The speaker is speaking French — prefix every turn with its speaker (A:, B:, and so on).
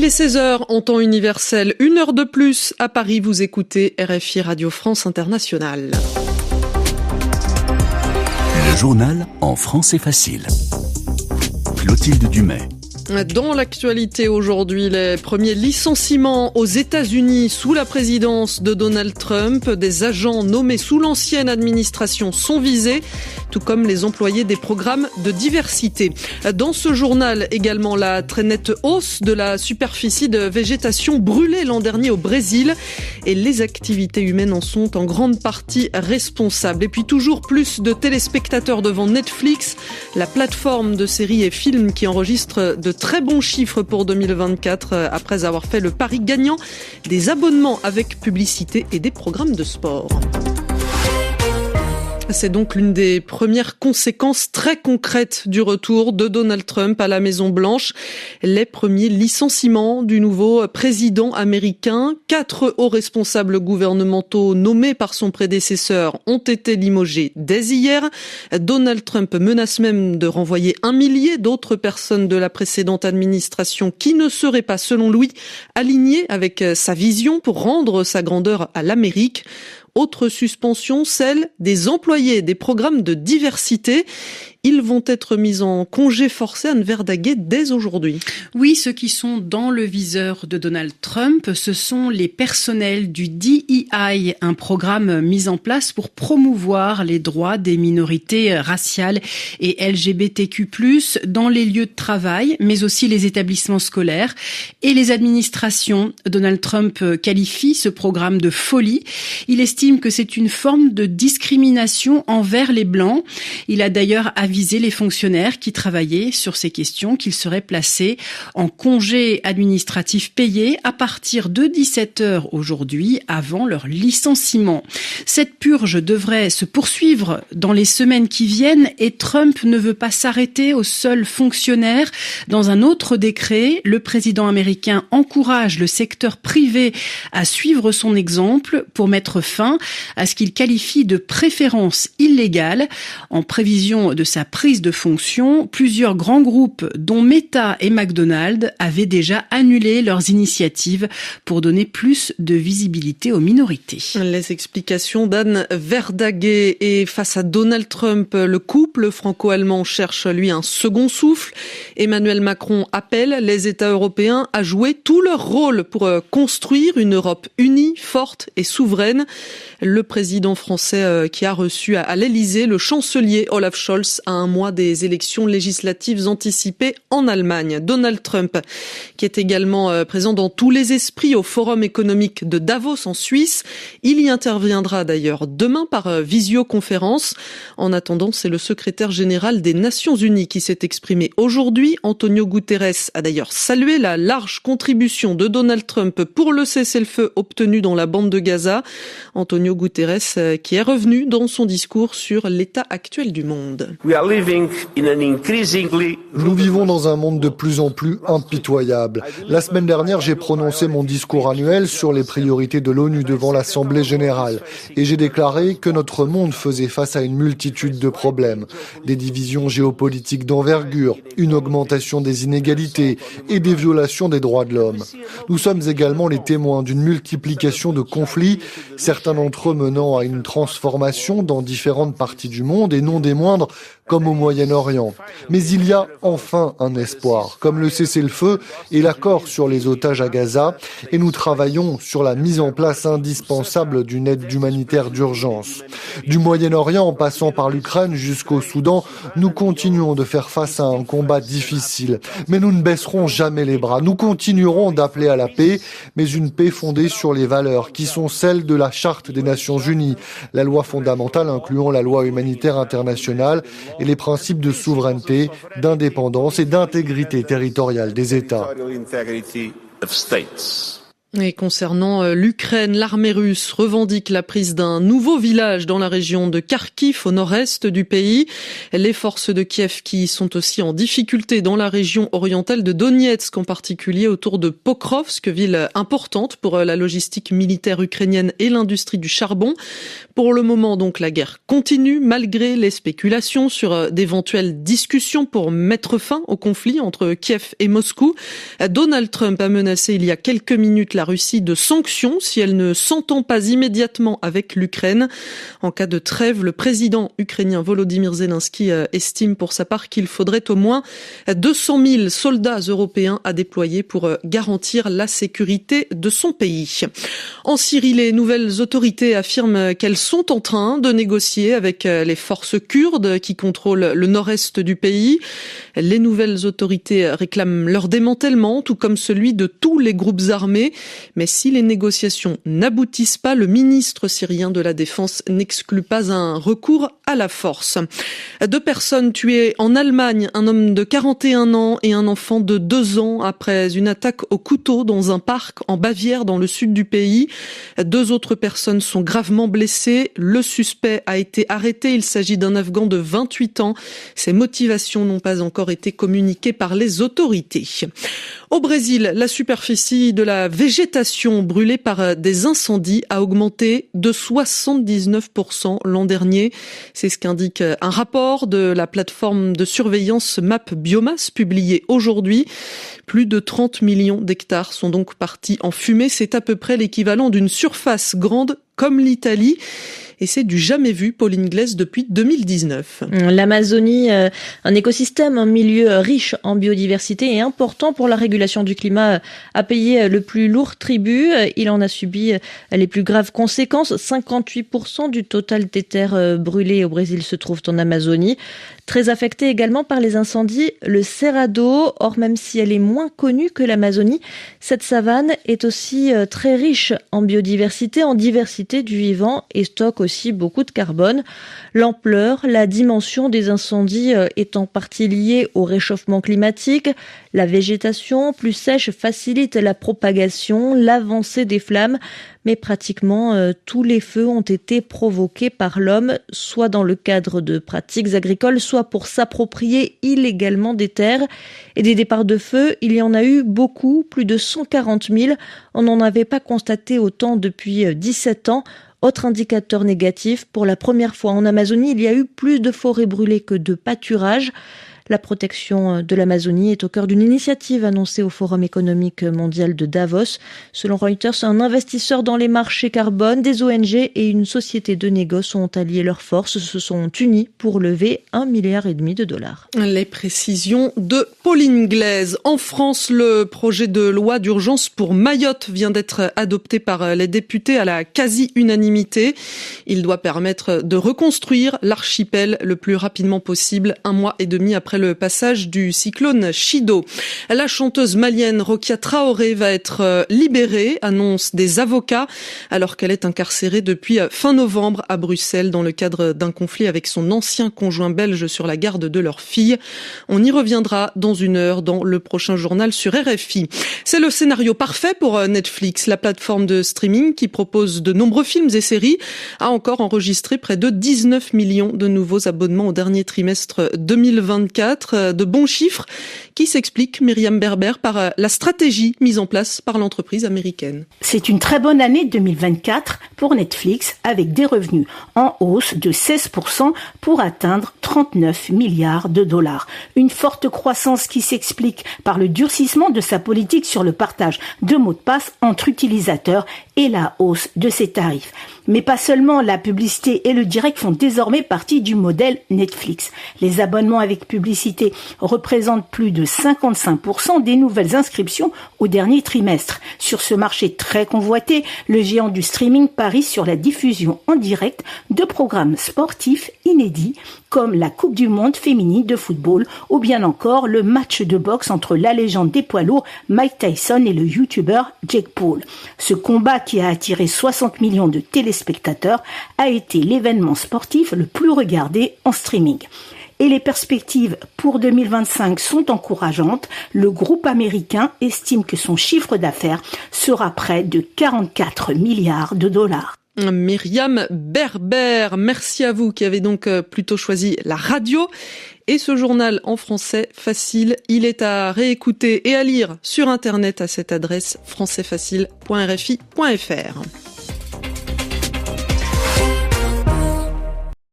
A: Il est 16h en temps universel, 1 heure de plus à Paris, vous écoutez RFI Radio France Internationale.
B: Le journal en français facile. Clotilde Dumais.
A: Dans l'actualité aujourd'hui, les premiers licenciements aux États-Unis sous la présidence de Donald Trump. Des agents nommés sous l'ancienne administration sont visés, tout comme les employés des programmes de diversité. Dans ce journal également, la très nette hausse de la superficie de végétation brûlée l'an dernier au Brésil, et les activités humaines en sont en grande partie responsables. Et puis toujours plus de téléspectateurs devant Netflix, la plateforme de séries et films qui enregistre de très bons chiffres pour 2024 après avoir fait le pari gagnant des abonnements avec publicité et des programmes de sport. C'est donc l'une des premières conséquences très concrètes du retour de Donald Trump à la Maison-Blanche. Les premiers licenciements du nouveau président américain. 4 hauts responsables gouvernementaux nommés par son prédécesseur ont été limogés dès hier. Donald Trump menace même de renvoyer 1 millier d'autres personnes de la précédente administration qui ne seraient pas, selon lui, alignées avec sa vision pour rendre sa grandeur à l'Amérique. Autre suspension, celle des employés des programmes de diversité. Ils vont être mis en congé forcé à Verdaguer dès aujourd'hui.
C: Oui, ceux qui sont dans le viseur de Donald Trump, ce sont les personnels du DEI, un programme mis en place pour promouvoir les droits des minorités raciales et LGBTQ+, dans les lieux de travail, mais aussi les établissements scolaires et les administrations. Donald Trump qualifie ce programme de folie. Il estime que c'est une forme de discrimination envers les Blancs. Il a d'ailleurs avisé les fonctionnaires qui travaillaient sur ces questions qu'ils seraient placés en congé administratif payé à partir de 17h aujourd'hui, avant leur licenciement. Cette purge devrait se poursuivre dans les semaines qui viennent et Trump ne veut pas s'arrêter aux seuls fonctionnaires. Dans un autre décret, le président américain encourage le secteur privé à suivre son exemple pour mettre fin à ce qu'il qualifie de préférence illégale. En prévision de sa prise de fonction, plusieurs grands groupes, dont Meta et McDonald's, avaient déjà annulé leurs initiatives pour donner plus de visibilité aux minorités.
A: Les explications d'Anne Verdaguer. Et face à Donald Trump, le couple franco-allemand cherche, lui, un second souffle. Emmanuel Macron appelle les États européens à jouer tout leur rôle pour construire une Europe unie, forte et souveraine. Le président français qui a reçu à l'Élysée le chancelier Olaf Scholz à un mois des élections législatives anticipées en Allemagne. Donald Trump, qui est également présent dans tous les esprits au Forum économique de Davos en Suisse. Il y interviendra d'ailleurs demain par visioconférence. En attendant, c'est le secrétaire général des Nations Unies qui s'est exprimé aujourd'hui. Antonio Guterres a d'ailleurs salué la large contribution de Donald Trump pour le cessez-le-feu obtenu dans la bande de Gaza. Antonio Guterres qui est revenu dans son discours sur l'état actuel du monde.
D: Nous vivons dans un monde de plus en plus impitoyable. La semaine dernière, j'ai prononcé mon discours annuel sur les priorités de l'ONU devant l'Assemblée générale. Et j'ai déclaré que notre monde faisait face à une multitude de problèmes. Des divisions géopolitiques d'envergure, une augmentation des inégalités et des violations des droits de l'homme. Nous sommes également les témoins d'une multiplication de conflits, certains d'entre eux menant à une transformation dans différentes parties du monde et non des moindres, comme au Moyen-Orient. Mais il y a enfin un espoir, comme le cessez-le-feu et l'accord sur les otages à Gaza, et nous travaillons sur la mise en place indispensable d'une aide humanitaire d'urgence. Du Moyen-Orient en passant par l'Ukraine jusqu'au Soudan, nous continuons de faire face à un combat difficile. Mais nous ne baisserons jamais les bras. Nous continuerons d'appeler à la paix, mais une paix fondée sur les valeurs qui sont celles de la Charte des Nations Unies, la loi fondamentale incluant la loi humanitaire internationale et les principes de souveraineté, d'indépendance et d'intégrité territoriale des États.
A: Et concernant l'Ukraine, l'armée russe revendique la prise d'un nouveau village dans la région de Kharkiv, au nord-est du pays. Les forces de Kiev qui sont aussi en difficulté dans la région orientale de Donetsk, en particulier autour de Pokrovsk, ville importante pour la logistique militaire ukrainienne et l'industrie du charbon. Pour le moment, donc, la guerre continue malgré les spéculations sur d'éventuelles discussions pour mettre fin au conflit entre Kiev et Moscou. Donald Trump a menacé il y a quelques minutes la Russie de sanctions si elle ne s'entend pas immédiatement avec l'Ukraine. En cas de trêve, le président ukrainien Volodymyr Zelensky estime pour sa part qu'il faudrait au moins 200 000 soldats européens à déployer pour garantir la sécurité de son pays. En Syrie, les nouvelles autorités affirment qu'elles sont en train de négocier avec les forces kurdes qui contrôlent le nord-est du pays. Les nouvelles autorités réclament leur démantèlement, tout comme celui de tous les groupes armés. Mais si les négociations n'aboutissent pas, le ministre syrien de la Défense n'exclut pas un recours à la force. 2 personnes tuées en Allemagne, un homme de 41 ans et un enfant de 2 ans après une attaque au couteau dans un parc en Bavière dans le sud du pays. 2 autres personnes sont gravement blessées. Le suspect a été arrêté. Il s'agit d'un Afghan de 28 ans. Ses motivations n'ont pas encore été communiquées par les autorités. Au Brésil, la superficie de la végétation brûlée par des incendies a augmenté de 79% l'an dernier. C'est ce qu'indique un rapport de la plateforme de surveillance Map Biomasse publié aujourd'hui. Plus de 30 millions d'hectares sont donc partis en fumée. C'est à peu près l'équivalent d'une surface grande comme l'Italie. Et c'est du jamais vu, Pauline Glaise, depuis 2019.
E: L'Amazonie, un écosystème, un milieu riche en biodiversité et important pour la régulation du climat, a payé le plus lourd tribut. Il en a subi les plus graves conséquences. 58% du total des terres brûlées au Brésil se trouvent en Amazonie. Très affectée également par les incendies, le Cerrado. Or, même si elle est moins connue que l'Amazonie, cette savane est aussi très riche en biodiversité, en diversité du vivant et stocke aussi beaucoup de carbone. L'ampleur, la dimension des incendies est en partie liée au réchauffement climatique. La végétation plus sèche facilite la propagation, l'avancée des flammes. Mais pratiquement tous les feux ont été provoqués par l'homme, soit dans le cadre de pratiques agricoles, soit pour s'approprier illégalement des terres. Et des départs de feu, il y en a eu beaucoup, plus de 140 000. On n'en avait pas constaté autant depuis 17 ans. Autre indicateur négatif, pour la première fois en Amazonie, il y a eu plus de forêts brûlées que de pâturages. La protection de l'Amazonie est au cœur d'une initiative annoncée au Forum économique mondial de Davos. Selon Reuters, un investisseur dans les marchés carbone, des ONG et une société de négoce ont allié leurs forces, se sont unis pour lever $1,5 milliard.
A: Les précisions de Pauline Glaise. En France, le projet de loi d'urgence pour Mayotte vient d'être adopté par les députés à la quasi-unanimité. Il doit permettre de reconstruire l'archipel le plus rapidement possible, 1 mois et demi après le passage du cyclone Chido. La chanteuse malienne Rokia Traoré va être libérée, annoncent des avocats, alors qu'elle est incarcérée depuis fin novembre à Bruxelles dans le cadre d'un conflit avec son ancien conjoint belge sur la garde de leur fille. On y reviendra dans 1 heure dans le prochain journal sur RFI. C'est le scénario parfait pour Netflix. La plateforme de streaming qui propose de nombreux films et séries a encore enregistré près de 19 millions de nouveaux abonnements au dernier trimestre 2024. De bons chiffres qui s'expliquent, Myriam Berber, par la stratégie mise en place par l'entreprise américaine.
F: C'est une très bonne année 2024 pour Netflix avec des revenus en hausse de 16% pour atteindre 39 milliards de dollars. Une forte croissance qui s'explique par le durcissement de sa politique sur le partage de mots de passe entre utilisateurs et la hausse de ses tarifs. Mais pas seulement, la publicité et le direct font désormais partie du modèle Netflix. Les abonnements avec publicité représentent plus de 55% des nouvelles inscriptions au dernier trimestre. Sur ce marché très convoité, le géant du streaming parie sur la diffusion en direct de programmes sportifs inédits comme la Coupe du Monde féminine de football ou bien encore le match de boxe entre la légende des poids lourds Mike Tyson et le youtubeur Jake Paul. Ce combat qui a attiré 60 millions de téléspectateurs a été l'événement sportif le plus regardé en streaming. Et les perspectives pour 2025 sont encourageantes. Le groupe américain estime que son chiffre d'affaires sera près de 44 milliards de dollars.
A: Myriam Berber, merci à vous qui avez donc plutôt choisi la radio. Et ce journal en français facile, il est à réécouter et à lire sur Internet à cette adresse françaisfacile.rfi.fr.